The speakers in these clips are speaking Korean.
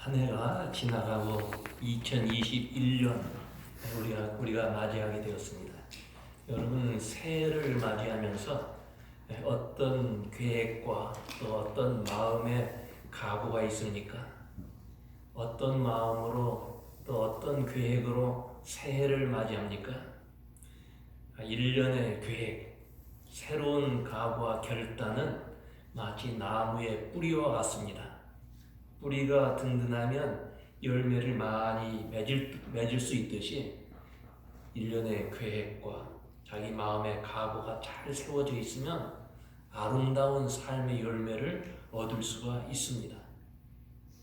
한 해가 지나가고 2021년 우리가 맞이하게 되었습니다. 여러분, 새해를 맞이하면서 어떤 계획과 또 어떤 마음의 각오가 있습니까? 어떤 마음으로 또 어떤 계획으로 새해를 맞이합니까? 1년의 계획, 새로운 각오와 결단은 마치 나무의 뿌리와 같습니다. 뿌리가 든든하면 열매를 많이 맺을 수 있듯이 1년의 계획과 자기 마음의 각오가 잘 세워져 있으면 아름다운 삶의 열매를 얻을 수가 있습니다.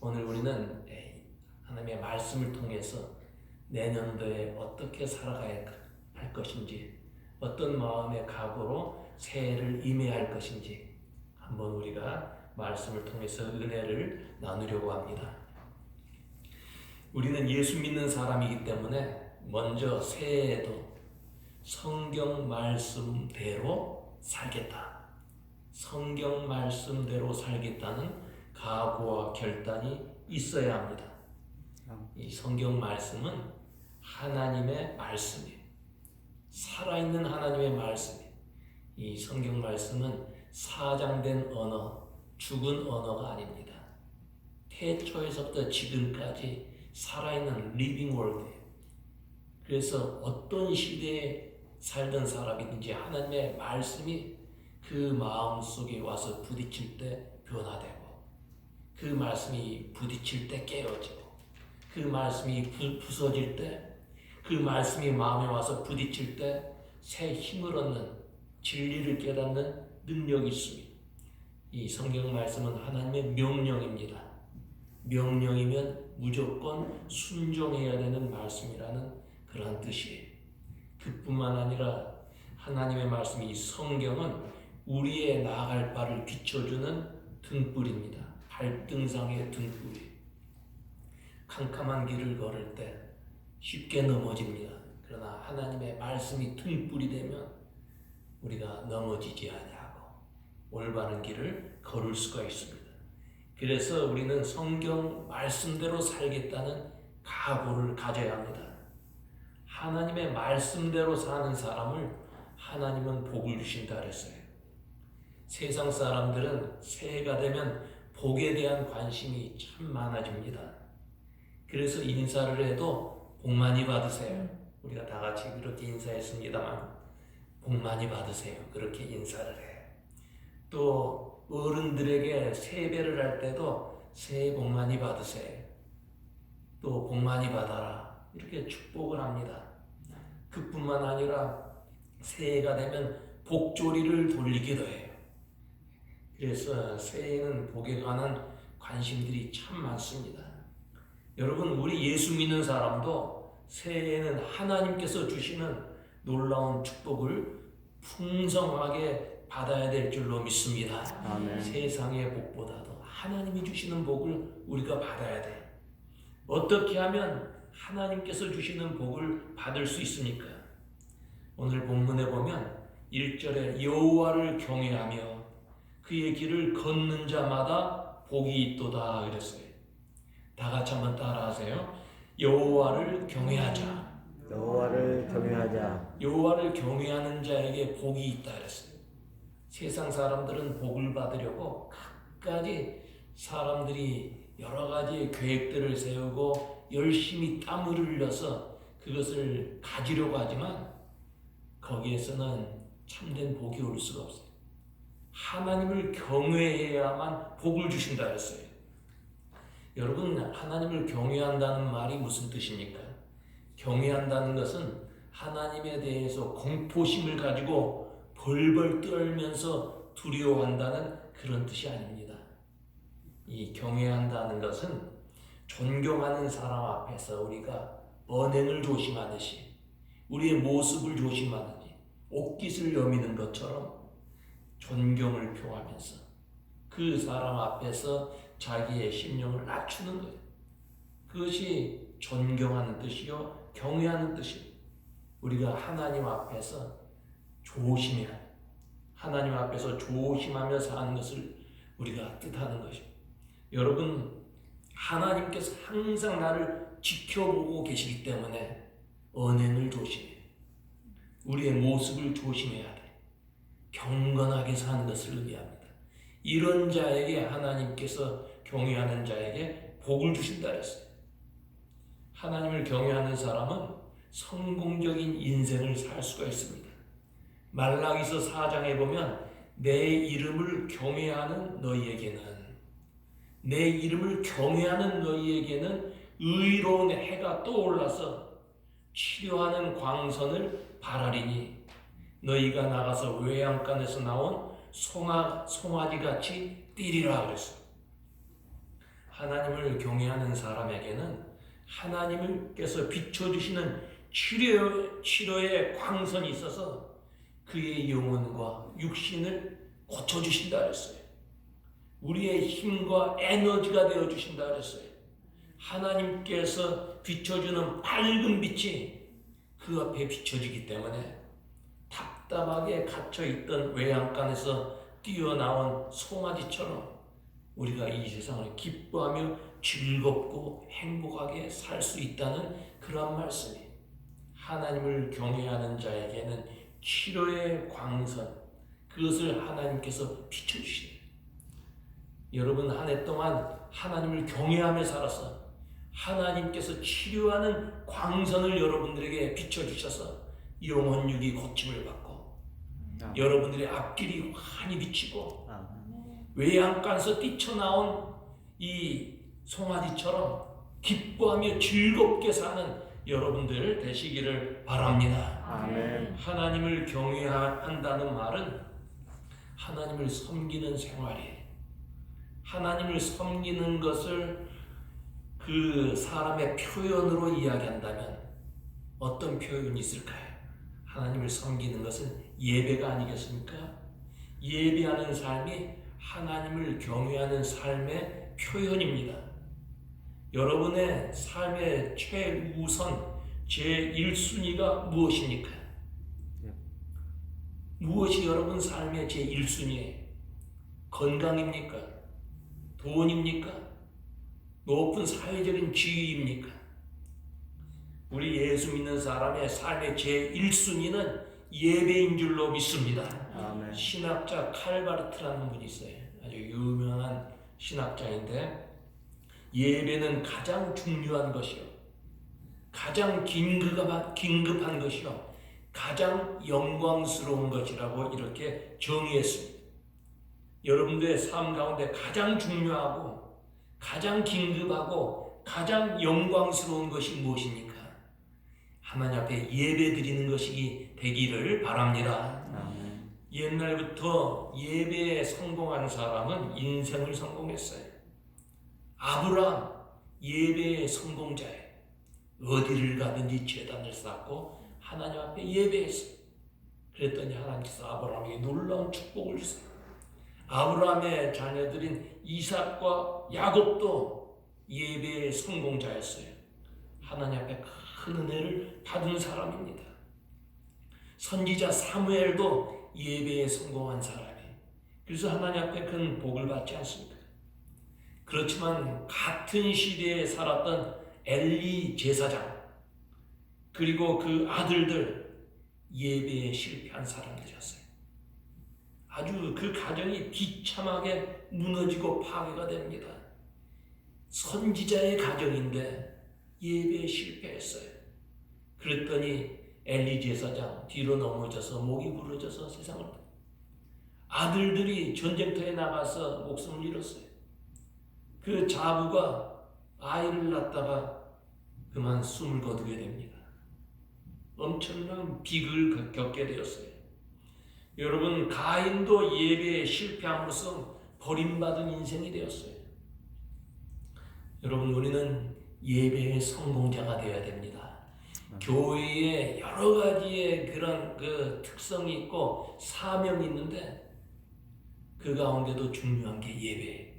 오늘 우리는 하나님의 말씀을 통해서 내년도에 어떻게 살아가야 할 것인지, 어떤 마음의 각오로 새해를 임해야 할 것인지 한번 우리가 말씀을 통해서 은혜를 나누려고 합니다. 우리는 예수 믿는 사람이기 때문에 먼저 새해에도 성경 말씀대로 살겠다, 성경 말씀대로 살겠다는 각오와 결단이 있어야 합니다. 이 성경 말씀은 하나님의 말씀이에요. 살아있는 하나님의 말씀이에요. 이 성경 말씀은 사장된 언어, 죽은 언어가 아닙니다. 태초에서부터 지금까지 살아있는 리빙 월드예요. 그래서 어떤 시대에 살던 사람이든지 하나님의 말씀이 그 마음 속에 와서 부딪힐 때 변화되고, 그 말씀이 부딪힐 때 깨어지고, 그 말씀이 부서질 때, 그 말씀이 마음에 와서 부딪힐 때 새 힘을 얻는, 진리를 깨닫는 능력이 있습니다. 이 성경 말씀은 하나님의 명령입니다. 명령이면 무조건 순종해야 되는 말씀이라는 그런 뜻이에요. 그뿐만 아니라 하나님의 말씀, 이 성경은 우리의 나아갈 바를 비춰주는 등불입니다. 발등상의 등불이. 캄캄한 길을 걸을 때 쉽게 넘어집니다. 그러나 하나님의 말씀이 등불이 되면 우리가 넘어지지 아니하고 올바른 길을 걸을 수가 있습니다. 그래서 우리는 성경 말씀대로 살겠다는 각오를 가져야 합니다. 하나님의 말씀대로 사는 사람을 하나님은 복을 주신다 그랬어요. 세상 사람들은 새해가 되면 복에 대한 관심이 참 많아집니다. 그래서 인사를 해도 복 많이 받으세요. 우리가 다 같이 그렇게 인사했습니다만 복 많이 받으세요. 그렇게 인사를 해. 또 어른들에게 세배를 할 때도 새해 복 많이 받으세요. 또 복 많이 받아라. 이렇게 축복을 합니다. 그뿐만 아니라 새해가 되면 복조리를 돌리기도 해요. 그래서 새해에는 복에 관한 관심들이 참 많습니다. 여러분, 우리 예수 믿는 사람도 새해에는 하나님께서 주시는 놀라운 축복을 풍성하게 받아야 될 줄로 믿습니다. 아멘. 세상의 복보다도 하나님이 주시는 복을 우리가 받아야 돼요. 어떻게 하면 하나님께서 주시는 복을 받을 수 있습니까? 오늘 본문에 보면 1절에 여호와를 경외하며 그의 길을 걷는 자마다 복이 있도다 그랬어요. 다 같이 한번 따라하세요. 여호와를 경외하자. 여호와를 경외하자. 여호와를 경외하는 자에게 복이 있다 그랬어요. 세상 사람들은 복을 받으려고 갖가지 사람들이 여러 가지 계획들을 세우고 열심히 땀을 흘려서 그것을 가지려고 하지만 거기에서는 참된 복이 올 수가 없어요. 하나님을 경외해야만 복을 주신다 그랬어요. 여러분, 하나님을 경외한다는 말이 무슨 뜻입니까? 경외한다는 것은 하나님에 대해서 공포심을 가지고 벌벌 떨면서 두려워한다는 그런 뜻이 아닙니다. 이 경외한다는 것은 존경하는 사람 앞에서 우리가 언행을 조심하듯이, 우리의 모습을 조심하듯이 옷깃을 여미는 것처럼 존경을 표하면서 그 사람 앞에서 자기의 심령을 낮추는 거예요. 그것이 존경하는 뜻이요 경외하는 뜻이에요. 우리가 하나님 앞에서 조심해야 해요. 하나님 앞에서 조심하며 사는 것을 우리가 뜻하는 것입니다. 여러분, 하나님께서 항상 나를 지켜보고 계시기 때문에 언행을 조심해. 우리의 모습을 조심해야 돼. 경건하게 사는 것을 의미합니다. 이런 자에게 하나님께서 경외하는 자에게 복을 주신다 했어요. 하나님을 경외하는 사람은 성공적인 인생을 살 수가 있습니다. 말라기서 4장에 보면 내 이름을 경외하는 너희에게는 내 이름을 경외하는 너희에게는 의로운 해가 떠올라서 치료하는 광선을 바라리니 너희가 나가서 외양간에서 나온 송아지같이 뛰리라 그랬어요. 하나님을 경외하는 사람에게는 하나님께서 비춰주시는 치료의 광선이 있어서 그의 영혼과 육신을 고쳐주신다 그랬어요. 우리의 힘과 에너지가 되어주신다 그랬어요. 하나님께서 비춰주는 밝은 빛이 그 앞에 비춰지기 때문에 답답하게 갇혀있던 외양간에서 뛰어나온 송아지처럼 우리가 이 세상을 기뻐하며 즐겁고 행복하게 살 수 있다는 그런 말씀이 하나님을 경외하는 자에게는 치료의 광선, 그것을 하나님께서 비춰주시네요. 여러분 한 해 동안 하나님을 경외하며 살아서 하나님께서 치료하는 광선을 여러분들에게 비춰주셔서 영혼육이 고침을 받고 여러분들의 앞길이 환히 비치고 외양간에서 뛰쳐나온 이 송아지처럼 기뻐하며 즐겁게 사는 여러분들 되시기를 바랍니다. 아멘. 하나님을 경외한다는 말은 하나님을 섬기는 생활이에요. 하나님을 섬기는 것을 그 사람의 표현으로 이야기한다면 어떤 표현이 있을까요? 하나님을 섬기는 것은 예배가 아니겠습니까? 예배하는 삶이 하나님을 경외하는 삶의 표현입니다. 여러분의 삶의 최우선 제1순위가 무엇입니까? 무엇이 여러분 삶의 제1순위예요? 건강입니까? 돈입니까? 높은 사회적인 지위입니까? 우리 예수 믿는 사람의 삶의 제1순위는 예배인 줄로 믿습니다. 아멘. 신학자 칼바르트라는 분이 있어요. 아주 유명한 신학자인데 예배는 가장 중요한 것이요, 가장 긴급한 것이요, 가장 영광스러운 것이라고 이렇게 정의했습니다. 여러분들의 삶 가운데 가장 중요하고 가장 긴급하고 가장 영광스러운 것이 무엇입니까? 하나님 앞에 예배 드리는 것이 되기를 바랍니다. 아멘. 옛날부터 예배에 성공한 사람은 인생을 성공했어요. 아브라함 예배의 성공자예요. 어디를 가든지 제단을 쌓고 하나님 앞에 예배했어요. 그랬더니 하나님께서 아브라함에게 놀라운 축복을 주세요. 아브라함의 자녀들인 이삭과 야곱도 예배의 성공자였어요. 하나님 앞에 큰 은혜를 받은 사람입니다. 선지자 사무엘도 예배에 성공한 사람이에요. 그래서 하나님 앞에 큰 복을 받지 않습니까? 그렇지만 같은 시대에 살았던 엘리 제사장 그리고 그 아들들 예배에 실패한 사람들이었어요. 아주 그 가정이 비참하게 무너지고 파괴가 됩니다. 선지자의 가정인데 예배에 실패했어요. 그랬더니 엘리 제사장 뒤로 넘어져서 목이 부러져서 세상을, 아들들이 전쟁터에 나가서 목숨을 잃었어요. 그 자부가 아이를 낳다가 그만 숨을 거두게 됩니다. 엄청난 비극을 겪게 되었어요. 여러분, 가인도 예배에 실패함으로써 버림받은 인생이 되었어요. 여러분, 우리는 예배의 성공자가 되어야 됩니다. 교회에 여러 가지의 그런 특성이 있고 사명이 있는데 그 가운데도 중요한 게 예배예요.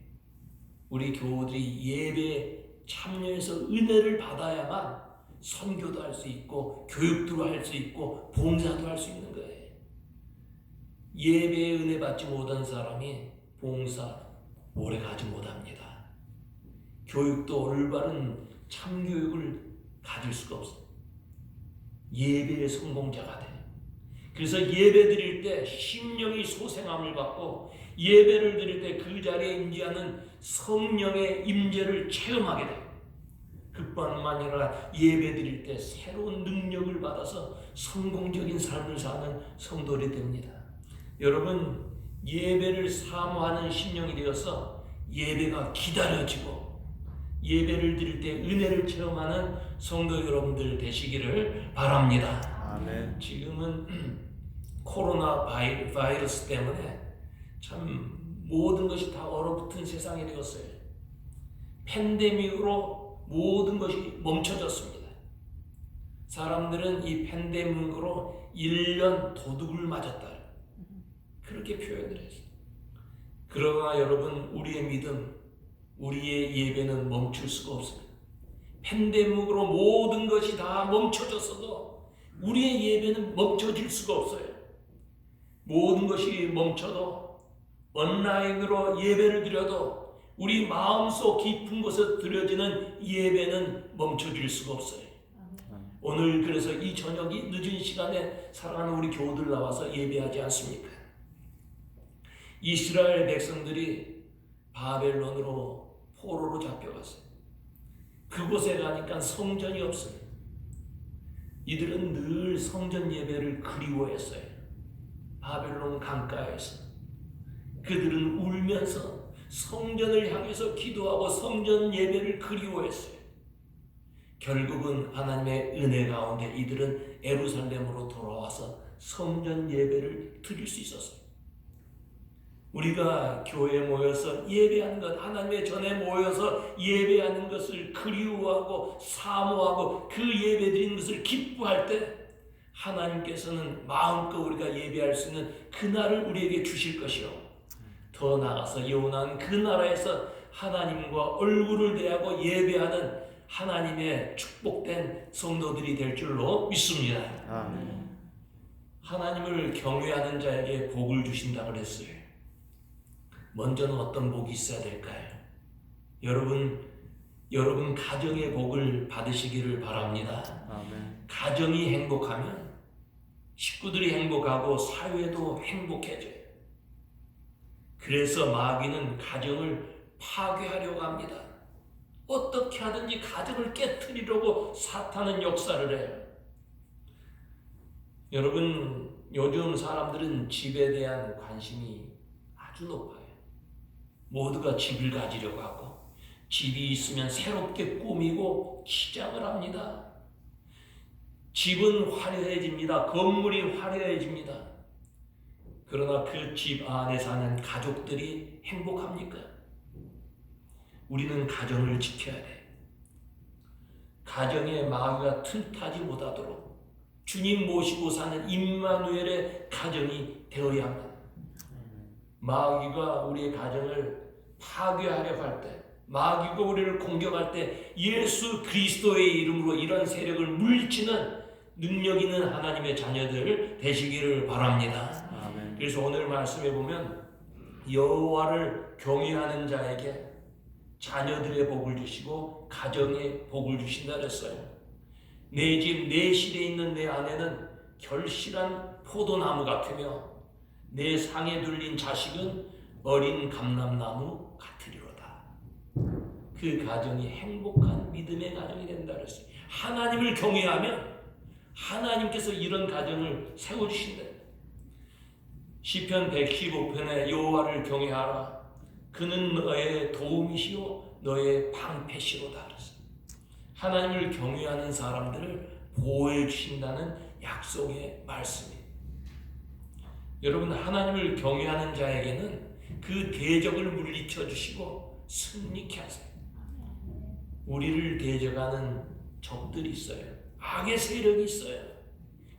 우리 교우들이 예배에 참여해서 은혜를 받아야만 선교도 할 수 있고 교육도 할 수 있고 봉사도 할 수 있는 거예요. 예배에 은혜 받지 못한 사람이 봉사 오래 가지 못합니다. 교육도 올바른 참교육을 가질 수가 없어요. 예배의 성공자가 돼요. 그래서 예배 드릴 때 심령이 소생함을 받고 예배를 드릴 때 그 자리에 임재하는 성령의 임재를 체험하게 돼요. 그뿐만 아니라 예배 드릴 때 새로운 능력을 받아서 성공적인 삶을 사는 성도들이 됩니다. 여러분, 예배를 사모하는 심령이 되어서 예배가 기다려지고 예배를 드릴 때 은혜를 체험하는 성도 여러분들 되시기를 바랍니다. 아멘. 지금은 코로나 바이러스 때문에 참 모든 것이 다 얼어붙은 세상이 되었어요. 팬데믹으로 모든 것이 멈춰졌습니다. 사람들은 이 팬데믹으로 1년 도둑을 맞았다, 그렇게 표현을 했어요. 그러나 여러분, 우리의 믿음, 우리의 예배는 멈출 수가 없습니다. 팬데믹으로 모든 것이 다 멈춰졌어도 우리의 예배는 멈춰질 수가 없어요. 모든 것이 멈춰도 온라인으로 예배를 드려도 우리 마음속 깊은 곳에 드려지는 예배는 멈춰질 수가 없어요. 오늘 그래서 이 저녁이 늦은 시간에 사랑하는 우리 교우들 나와서 예배하지 않습니까? 이스라엘 백성들이 바벨론으로 포로로 잡혀갔어요. 그곳에 가니까 성전이 없어요. 이들은 늘 성전 예배를 그리워했어요. 바벨론 강가에서 그들은 울면서 성전을 향해서 기도하고 성전 예배를 그리워했어요. 결국은 하나님의 은혜 가운데 이들은 예루살렘으로 돌아와서 성전 예배를 드릴 수 있었어요. 우리가 교회에 모여서 예배하는 것, 하나님의 전에 모여서 예배하는 것을 그리워하고 사모하고 그 예배 드리는 것을 기뻐할 때 하나님께서는 마음껏 우리가 예배할 수 있는 그날을 우리에게 주실 것이요, 더 나아가서 영원한 그 나라에서 하나님과 얼굴을 대하고 예배하는 하나님의 축복된 성도들이 될 줄로 믿습니다. 아멘. 하나님을 경외하는 자에게 복을 주신다 그랬어요. 먼저는 어떤 복이 있어야 될까요? 여러분 가정의 복을 받으시기를 바랍니다. 아멘. 가정이 행복하면 식구들이 행복하고 사회도 행복해져요. 그래서 마귀는 가정을 파괴하려고 합니다. 어떻게 하든지 가정을 깨트리려고 사탄은 역사를 해요. 여러분, 요즘 사람들은 집에 대한 관심이 아주 높아요. 모두가 집을 가지려고 하고 집이 있으면 새롭게 꾸미고 치장을 합니다. 집은 화려해집니다. 건물이 화려해집니다. 그러나 그 집 안에 사는 가족들이 행복합니까? 우리는 가정을 지켜야 돼. 가정에 마귀가 틈타지 못하도록 주님 모시고 사는 임마누엘의 가정이 되어야 합니다. 마귀가 우리의 가정을 파괴하려고 할 때, 마귀가 우리를 공격할 때 예수 그리스도의 이름으로 이런 세력을 물리치는 능력 있는 하나님의 자녀들 되시기를 바랍니다. 아멘. 그래서 오늘 말씀해 보면 여호와를 경외하는 자에게 자녀들의 복을 주시고 가정의 복을 주신다 그랬어요. 내 집 내 실에 있는 내 아내는 결실한 포도나무 같으며 내 상에 둘린 자식은 어린 감람나무 같으리로다. 그 가정이 행복한 믿음의 가정이 된다 그랬어요. 하나님을 경외하면 하나님께서 이런 가정을 세워주신다. 시편 115편에 여호와를 경외하라. 그는 너의 도움이시요 너의 방패시로다 그랬어요. 하나님을 경외하는 사람들을 보호해 주신다는 약속의 말씀이에요. 여러분, 하나님을 경외하는 자에게는 그 대적을 물리쳐 주시고 승리케 하세요. 우리를 대적하는 적들이 있어요. 악의 세력이 있어요.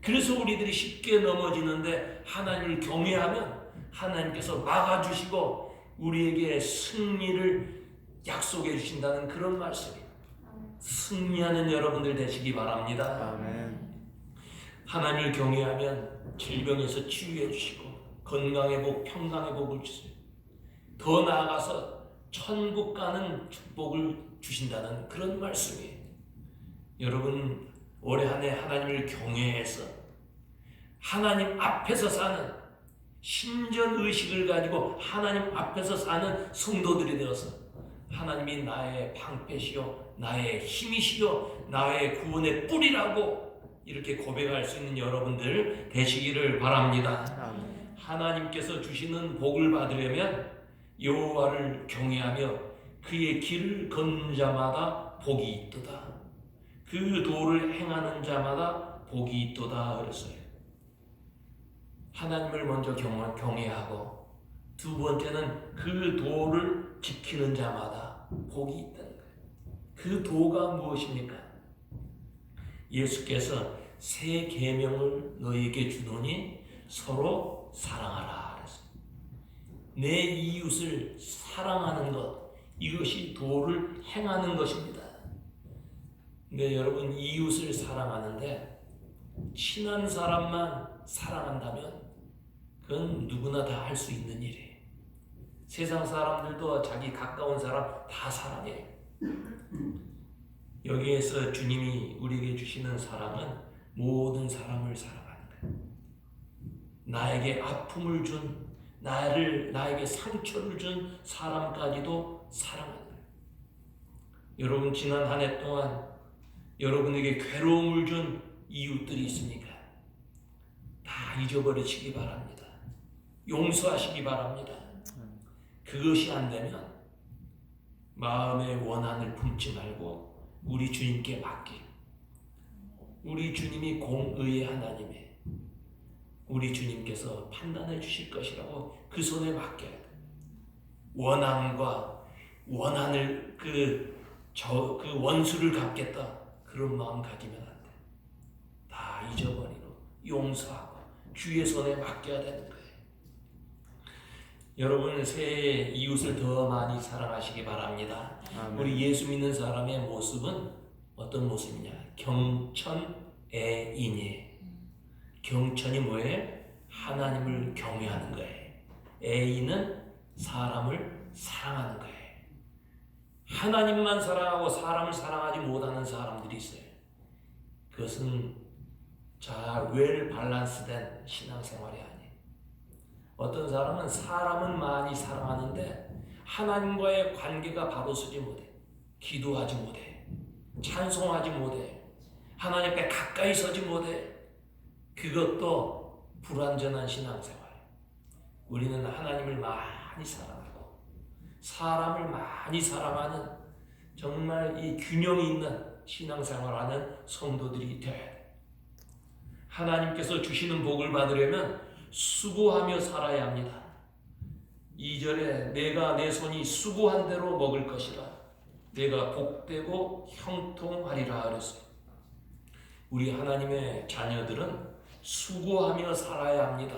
그래서 우리들이 쉽게 넘어지는데 하나님을 경외하면 하나님께서 막아주시고 우리에게 승리를 약속해 주신다는 그런 말씀이에요. 승리하는 여러분들 되시기 바랍니다. 아멘. 하나님을 경외하면 질병에서 치유해 주시고 건강의 복, 평강의 복을 주세요. 더 나아가서 천국 가는 축복을 주신다는 그런 말씀이에요. 여러분 올해 한 해 하나님을 경외해서 하나님 앞에서 사는 신전 의식을 가지고 하나님 앞에서 사는 성도들이 되어서 하나님이 나의 방패시요 나의 힘이시요 나의 구원의 뿌리라고 이렇게 고백할 수 있는 여러분들 되시기를 바랍니다. 아멘. 하나님께서 주시는 복을 받으려면 여호와를 경외하며 그의 길을 걷는 자마다 복이 있도다. 그 도를 행하는 자마다 복이 있도다 그랬어요. 하나님을 먼저 경외하고 두 번째는 그 도를 지키는 자마다 복이 있다는 거예요. 그 도가 무엇입니까? 예수께서 새 계명을 너희에게 주노니 서로 사랑하라 그랬어요. 내 이웃을 사랑하는 것, 이것이 도를 행하는 것입니다. 근데 여러분 이웃을 사랑하는데 친한 사람만 사랑한다면 그건 누구나 다 할 수 있는 일이에요. 세상 사람들도 자기 가까운 사람 다 사랑해요. 여기에서 주님이 우리에게 주시는 사랑은 모든 사람을 사랑하는 거예요. 나에게 아픔을 준, 나에게 상처를 준 사람까지도 사랑하는 거예요. 여러분 지난 한 해 동안 여러분에게 괴로움을 준 이웃들이 있습니까? 다 잊어버리시기 바랍니다. 용서하시기 바랍니다. 그것이 안 되면 마음의 원한을 품지 말고 우리 주님께 맡기고 우리 주님이 공의의 하나님이에요. 우리 주님께서 판단해 주실 것이라고 그 손에 맡겨야 돼. 원한과 원한을 그 원수를 갚겠다 그런 마음 가지면 안 돼. 다 잊어버리고 용서하고 주의 손에 맡겨야 되는 거예요. 여러분 새해 이웃을 더 많이 사랑하시기 바랍니다. 아멘. 우리 예수 믿는 사람의 모습은 어떤 모습이냐? 경천애인이에요. 경천이 뭐예요? 하나님을 경외하는 거예요. 애인은 사람을 사랑하는 거예요. 하나님만 사랑하고 사람을 사랑하지 못하는 사람들이 있어요. 그것은 웰 밸런스된 신앙생활이 아니에요. 어떤 사람은 사람은 많이 사랑하는데 하나님과의 관계가 바로 서지 못해. 기도하지 못해. 찬송하지 못해. 하나님 앞에 가까이 서지 못해. 그것도 불완전한 신앙생활. 우리는 하나님을 많이 사랑하고 사람을 많이 사랑하는 정말 이 균형이 있는 신앙생활하는 성도들이 되어야 돼. 하나님께서 주시는 복을 받으려면 수고하며 살아야 합니다. 2절에 내가 내 손이 수고한 대로 먹을 것이라 내가 복되고 형통하리라 그랬어요. 우리 하나님의 자녀들은 수고하며 살아야 합니다.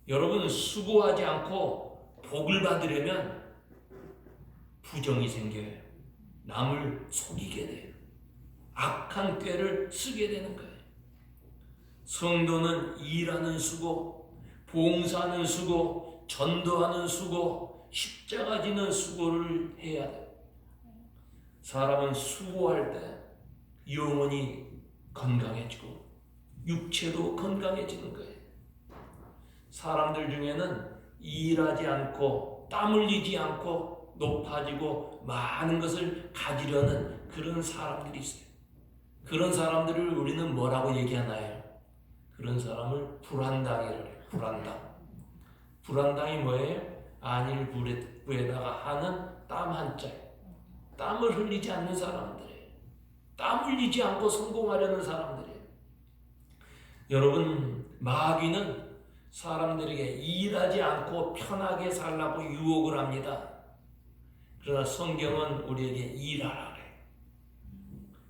여러분 수고하지 않고 복을 받으려면 부정이 생겨요. 남을 속이게 돼요. 악한 꾀를 쓰게 되는 거예요. 성도는 일하는 수고, 봉사하는 수고, 전도하는 수고, 십자가 지는 수고를 해야 돼요. 사람은 수고할 때 영혼이 건강해지고 육체도 건강해지는 거예요. 사람들 중에는 일하지 않고 땀 흘리지 않고 높아지고 많은 것을 가지려는 그런 사람들이 있어요. 그런 사람들을 우리는 뭐라고 얘기하나요? 그런 사람을 불안당이라고 해요. 불안당이 뭐예요? 안일 부에다가 하는 땀 한자. 땀을 흘리지 않는 사람들이에요. 땀 흘리지 않고 성공하려는 사람들이에요. 여러분 마귀는 사람들에게 일하지 않고 편하게 살라고 유혹을 합니다. 그러나 성경은 우리에게 일하라 그래요.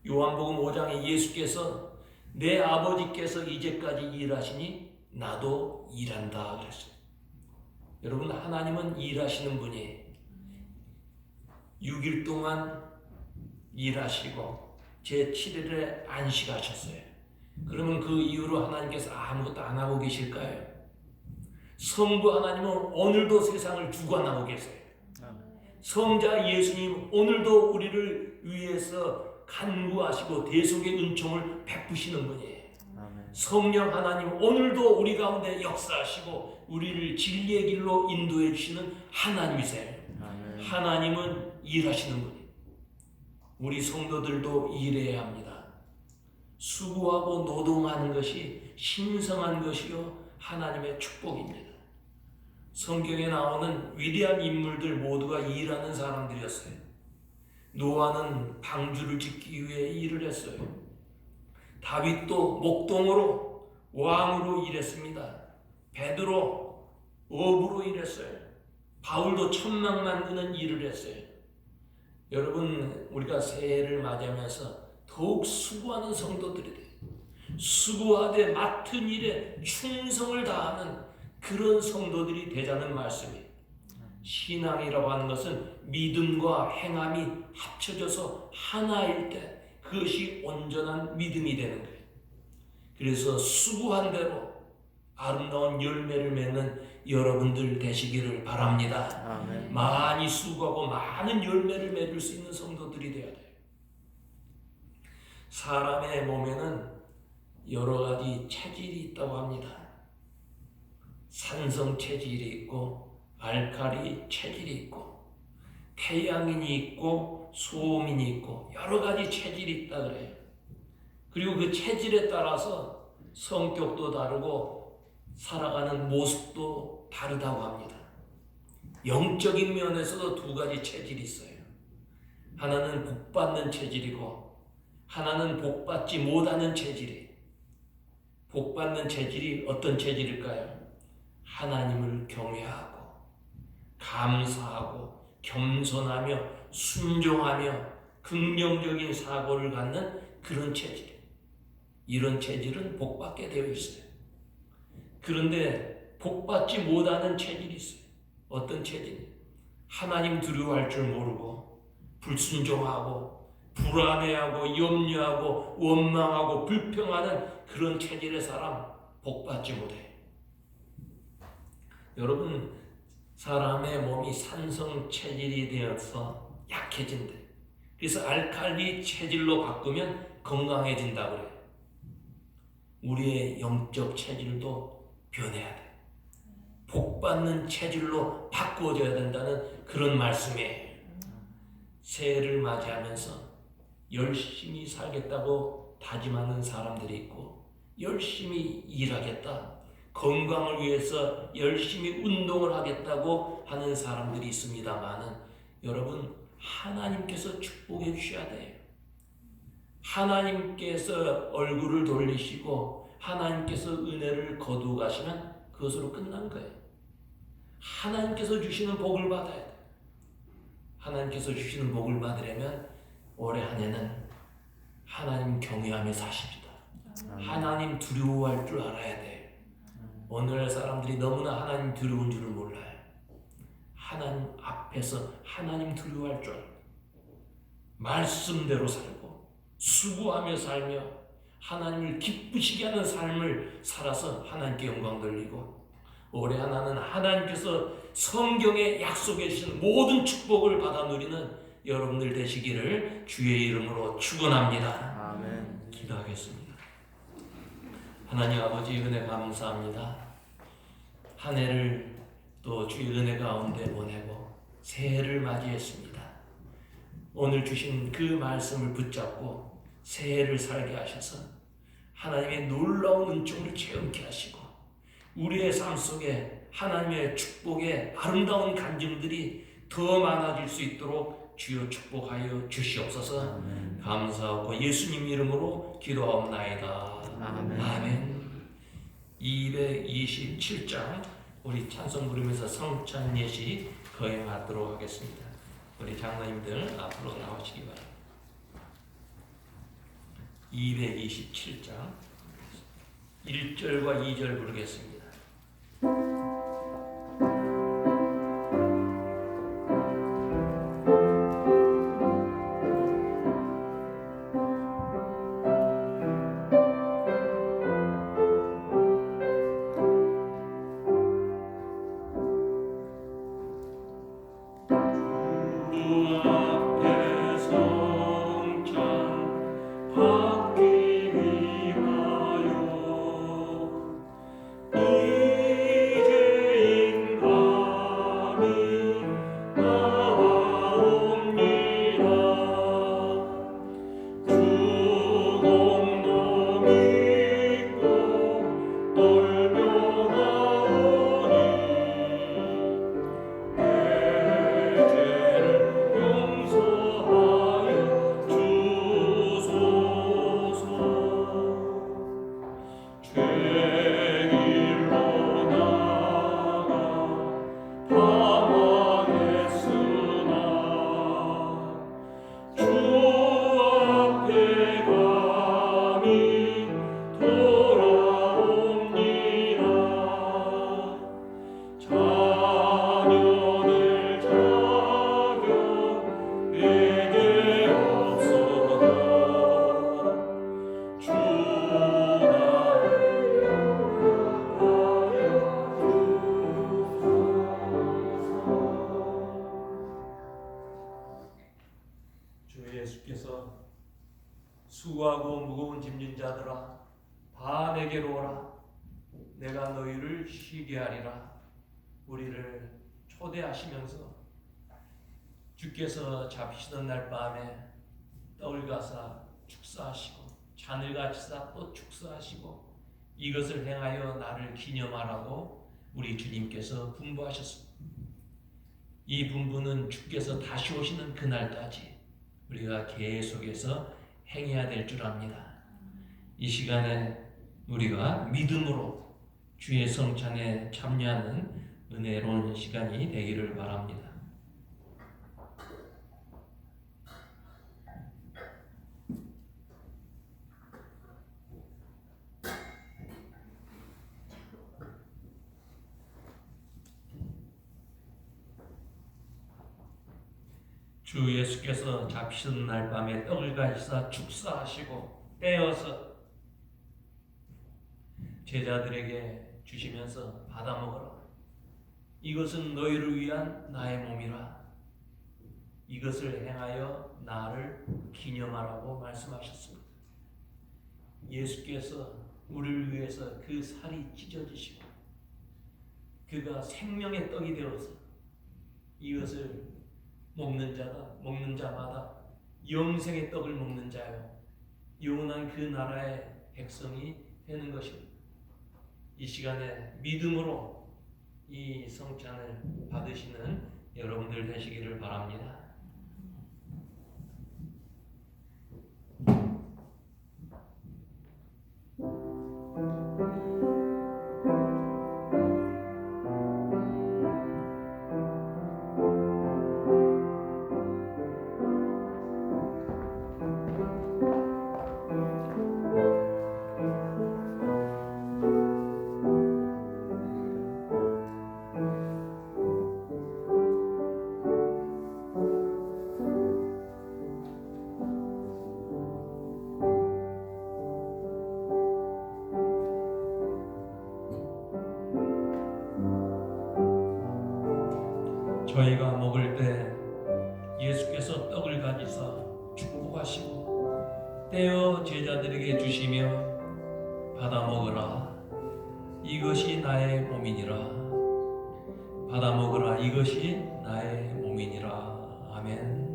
요한복음 5장에 예수께서 내 아버지께서 이제까지 일하시니 나도 일한다 그랬어요. 여러분 하나님은 일하시는 분이에요. 6일 동안 일하시고 제7일에 안식하셨어요. 그러면 그 이후로 하나님께서 아무것도 안 하고 계실까요? 성부 하나님은 오늘도 세상을 주관하고 계세요. 성자 예수님 오늘도 우리를 위해서 간구하시고 대속의 은총을 베푸시는 분이에요. 아멘. 성령 하나님 오늘도 우리 가운데 역사하시고 우리를 진리의 길로 인도해 주시는 하나님이세요. 아멘. 하나님은 일하시는 분이에요. 우리 성도들도 일해야 합니다. 수고하고 노동하는 것이 신성한 것이요 하나님의 축복입니다. 성경에 나오는 위대한 인물들 모두가 일하는 사람들이었어요. 노아는 방주를 짓기 위해 일을 했어요. 다윗도 목동으로 왕으로 일했습니다. 베드로 어부로 일했어요. 바울도 천막 만드는 일을 했어요. 여러분, 우리가 새해를 맞이하면서 더욱 수고하는 성도들이 돼요. 수고하되 맡은 일에 충성을 다하는 그런 성도들이 되자는 말씀이에요. 신앙이라고 하는 것은 믿음과 행함이 합쳐져서 하나일 때 그것이 온전한 믿음이 되는 거예요. 그래서 수고한 대로 아름다운 열매를 맺는 여러분들 되시기를 바랍니다. 아멘. 많이 수고하고 많은 열매를 맺을 수 있는 성도들이 되어야 돼요. 사람의 몸에는 여러 가지 체질이 있다고 합니다. 산성 체질이 있고 알칼리 체질이 있고 태양인이 있고 소음인이 있고 여러 가지 체질이 있다 그래요. 그리고 그 체질에 따라서 성격도 다르고 살아가는 모습도 다르다고 합니다. 영적인 면에서도 두 가지 체질이 있어요. 하나는 복받는 체질이고 하나는 복받지 못하는 체질이에요. 복받는 체질이 어떤 체질일까요? 하나님을 경외하고 감사하고 겸손하며 순종하며 긍정적인 사고를 갖는 그런 체질. 이런 체질은 복받게 되어 있어요. 그런데 복받지 못하는 체질이 있어요. 어떤 체질? 하나님 두려워할 줄 모르고 불순종하고 불안해하고 염려하고 원망하고 불평하는 그런 체질의 사람 복받지 못해요. 여러분, 사람의 몸이 산성 체질이 되어서 약해진대. 그래서 알칼리 체질로 바꾸면 건강해진다고 그래요. 우리의 영적 체질도 변해야 돼. 복받는 체질로 바꾸어져야 된다는 그런 말씀이에요. 새해를 맞이하면서 열심히 살겠다고 다짐하는 사람들이 있고 열심히 일하겠다, 건강을 위해서 열심히 운동을 하겠다고 하는 사람들이 있습니다만은 여러분, 하나님께서 축복해 주셔야 돼요. 하나님께서 얼굴을 돌리시고 하나님께서 은혜를 거두어 가시면 그것으로 끝난 거예요. 하나님께서 주시는 복을 받아야 돼요. 하나님께서 주시는 복을 받으려면 올해 한 해는 하나님 경외하며 사십시다. 하나님 두려워할 줄 알아야 돼요. 오늘날 사람들이 너무나 하나님 두려운 줄을 몰라요. 하나님 앞에서 하나님 두려워할 줄 알아요. 말씀대로 살고 수고하며 살며 하나님을 기쁘시게 하는 삶을 살아서 하나님께 영광 돌리고 올해 하나는 하나님께서 성경에 약속해 주신 모든 축복을 받아 누리는 여러분들 되시기를 주의 이름으로 축원합니다. 아멘. 기도하겠습니다. 하나님 아버지 은혜 감사합니다. 한 해를 또 주의 은혜 가운데 보내고 새해를 맞이했습니다. 오늘 주신 그 말씀을 붙잡고 새해를 살게 하셔서 하나님의 놀라운 은총을 체험케 하시고 우리의 삶 속에 하나님의 축복의 아름다운 간증들이 더 많아질 수 있도록 주여 축복하여 주시옵소서. 아멘. 감사하고 예수님 이름으로 기도하옵나이다. 아멘. 아멘. 227장 우리 찬송 부르면서 성찬 예식 거행하도록 하겠습니다. 우리 장로님들 앞으로 나오시기 바랍니다. 227장 1절과 2절 부르겠습니다. 앞에 성찬 받기 위하여 이제 인감이 나옵니다. 주 공로 믿고 떨며 나오니 내 죄를 용서하여 주소서. 죄길로 나가 방황했으나 주 앞에 감히 돌아옵니다. 자녀들 자녀 내게 없어도 주 나를 영원하여 주소서. 주 예수께서 수고하고 무거운 짐진 자들아 다 내게로 오라 내가 너희를 쉬게 하리라. 우리를 초대하시면서 주께서 잡히시던 날 밤에 떡을 가사 축사하시고 잔을 가지사 또 축사하시고 이것을 행하여 나를 기념하라고 우리 주님께서 분부하셨습니다. 이 분부는 주께서 다시 오시는 그날까지 우리가 계속해서 행해야 될 줄 압니다. 이 시간에 우리가 믿음으로 주의 성찬에 참여하는 은혜로운 시간이 되기를 바랍니다. 주 예수께서 잡히시는 날 밤에 떡을 가지사 축사하시고 떼어서 제자들에게 주시면서 받아 먹어라. 이것은 너희를 위한 나의 몸이라. 이것을 행하여 나를 기념하라고 말씀하셨습니다. 예수께서 우리를 위해서 그 살이 찢어지시고 그가 생명의 떡이 되어서 이것을 먹는 자마다 영생의 떡을 먹는 자요 영원한 그 나라의 백성이 되는 것입니다. 이 시간에 믿음으로 이 성찬을 받으시는 여러분들 되시기를 바랍니다. 저희가 먹을 때 예수께서 떡을 가지사 축복하시고 떼어 제자들에게 주시며 받아 먹으라. 이것이 나의 몸이니라. 받아 먹으라. 이것이 나의 몸이니라. 아멘.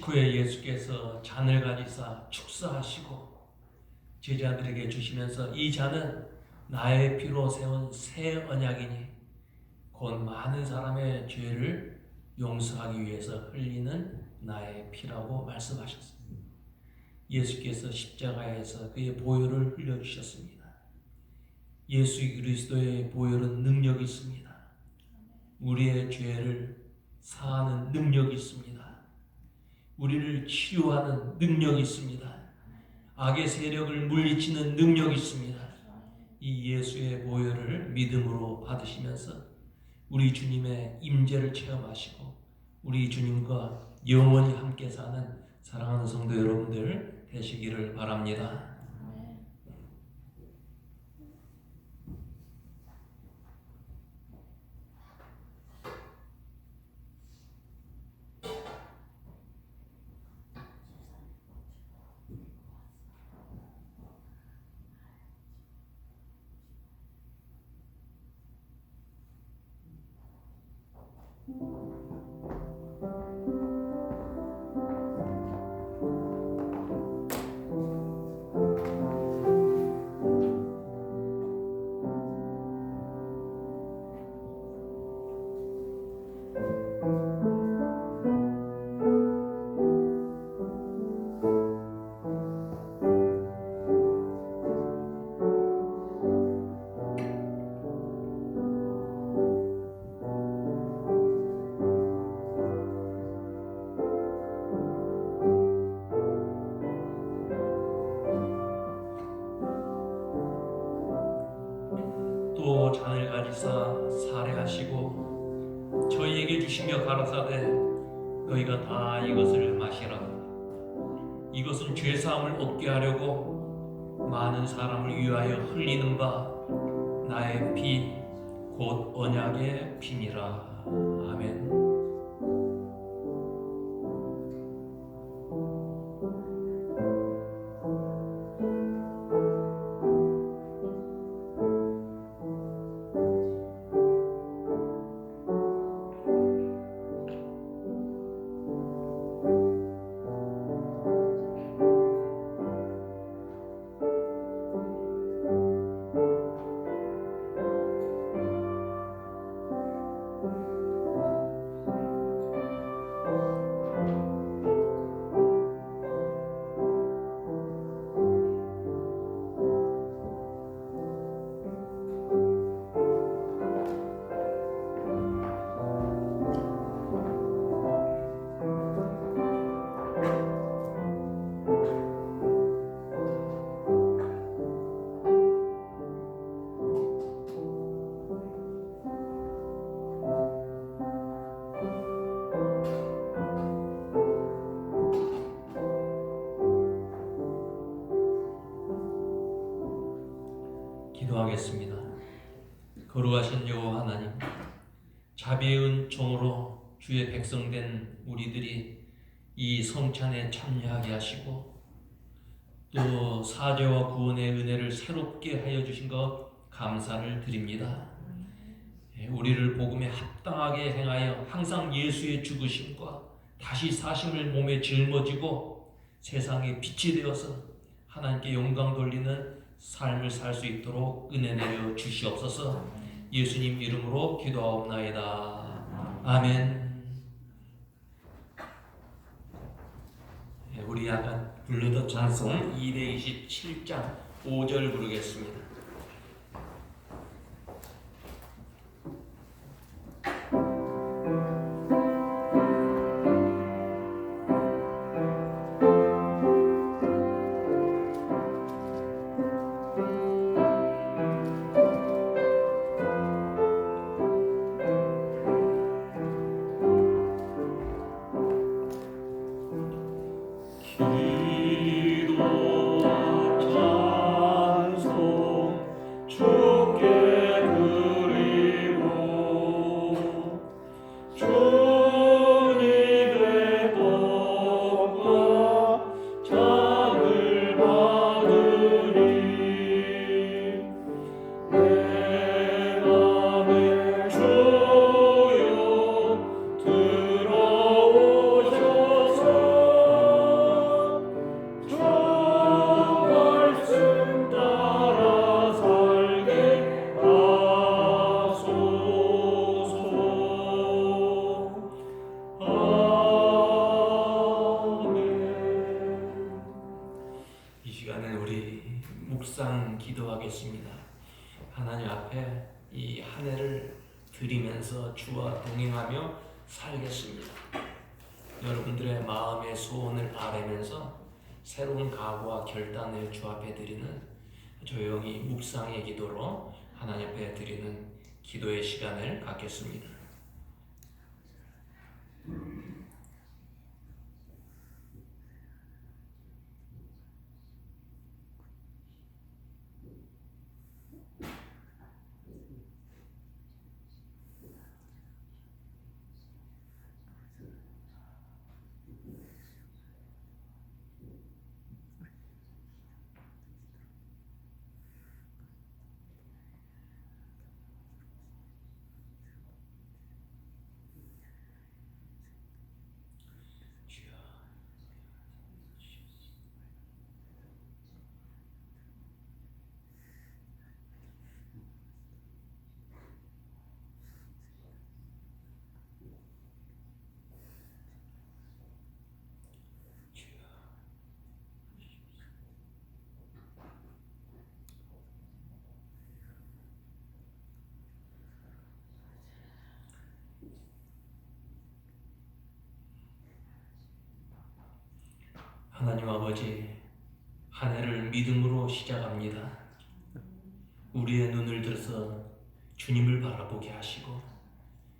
직후에 예수께서 잔을 가지사 축사하시고 제자들에게 주시면서 이 잔은 나의 피로 세운 새 언약이니 곧 많은 사람의 죄를 용서하기 위해서 흘리는 나의 피라고 말씀하셨습니다. 예수께서 십자가에서 그의 보혈을 흘려주셨습니다. 예수 그리스도의 보혈은 능력이 있습니다. 우리의 죄를 사하는 능력이 있습니다. 우리를 치유하는 능력이 있습니다. 악의 세력을 물리치는 능력이 있습니다. 이 예수의 보혈을 믿음으로 받으시면서 우리 주님의 임재를 체험하시고 우리 주님과 영원히 함께 사는 사랑하는 성도 여러분들 되시기를 바랍니다. 또 잔을 가지사 살해하시고 저희에게 주시며 가라사대 너희가 다 이것을 마시라. 이것은 죄사함을 얻게 하려고 많은 사람을 위하여 흘리는 바 나의 피 곧 언약의 피니라. 아멘. 기도하겠습니다. 거룩하신 여호와 하나님, 자비의 종으로 주의 백성된 우리들이 이 성찬에 참여하게 하시고 또 사죄와 구원의 은혜를 새롭게 하여 주신 것 감사를 드립니다. 우리를 복음에 합당하게 행하여 항상 예수의 죽으심과 다시 사심을 몸에 짊어지고 세상의 빛이 되어서 하나님께 영광 돌리는 삶을 살 수 있도록 은혜 내려 주시옵소서. 예수님 이름으로 기도하옵나이다. 아멘. 우리 아까 불렀던 찬송 227장 5절 부르겠습니다. 묵상 기도하겠습니다. 하나님 앞에 이 한 해를 드리면서 주와 동행하며 살겠습니다. 여러분들의 마음의 소원을 아뢰면서 새로운 각오와 결단을 주 앞에 드리는 조용히 묵상의 기도로 하나님 앞에 드리는 기도의 시간을 갖겠습니다. 하나님 아버지, 한 해를 믿음으로 시작합니다. 우리의 눈을 들어서 주님을 바라보게 하시고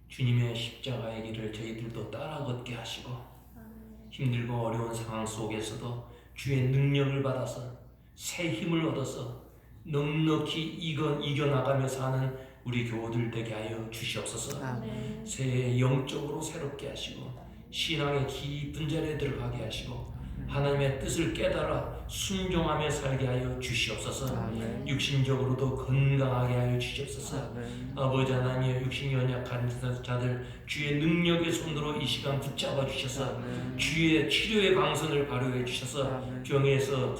주님의 십자가의 길을 저희들도 따라 걷게 하시고 힘들고 어려운 상황 속에서도 주의 능력을 받아서 새 힘을 얻어서 넉넉히 이겨나가며 사는 우리 교우들 되게 하여 주시옵소서. 새해 영적으로 새롭게 하시고 신앙의 깊은 자리에 들어가게 하시고 하나님의 뜻을 깨달아 순종하며 살게 하여 주시옵소서. 육신적으로도 건강하게 하여 주시옵소서. 아버지 하나님의 육신이 연약한 자들 주의 능력의 손으로 이 시간 붙잡아 주셔서 주의 치료의 방선을 발휘해 주셔서 병에서